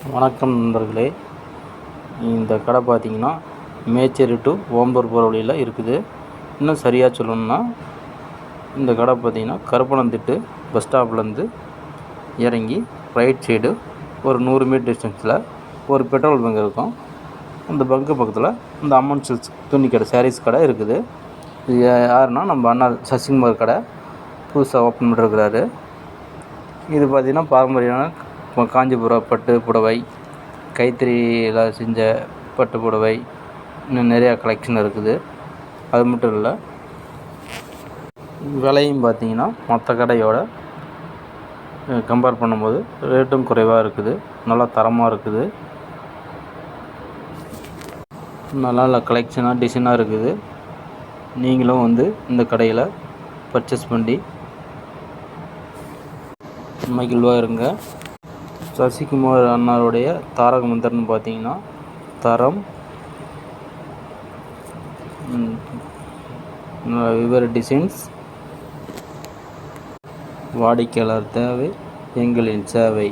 வணக்கம் நண்பர்களே. இந்த கடை பார்த்திங்கன்னா மேச்சேரி டு ஓம்பூர் போகிற வழியில் இருக்குது. இன்னும் சரியாக சொல்லணும்னா இந்த கடை பார்த்திங்கன்னா கருப்பணந்திட்டு பஸ் ஸ்டாப்லேருந்து இறங்கி ரைட் சைடு ஒரு 100 மீட்டர் டிஸ்டன்ஸில் ஒரு பெட்ரோல் பங்க் இருக்கும். அந்த பங்கு பக்கத்தில் இந்த அம்மன் சில்க்ஸ் துணி கடை, சாரீஸ் கடை இருக்குது. இது யாருன்னா நம்ம அண்ணா சசிகுமார் கடை புதுசாக ஓப்பன் பண்ணிருக்கிறாரு. இது பார்த்திங்கன்னா பாரம்பரியமான காஞ்சிபுரம் பட்டு புடவை, கைத்தறியில் செஞ்ச பட்டு புடவை, இன்னும் நிறையா கலெக்ஷன் இருக்குது. அது மட்டும் இல்லை, விலையும் பார்த்திங்கன்னா மற்ற கடையோட கம்பேர் பண்ணும்போது ரேட்டும் குறைவாக இருக்குது. நல்லா தரமாக இருக்குது. நல்ல கலெக்ஷனாக டிசைனாக இருக்குது. நீங்களும் வந்து இந்த கடையில் பர்ச்சேஸ் பண்ணி மகிழ்வாக இருங்க. சசிகுமார் அண்ணாருடைய தாரக மந்திரம்னு பார்த்தீங்கன்னா தரம், வெவ்வேறு டிசைன்ஸ், வாடிக்கையாளர் தேவை எங்களின் சேவை.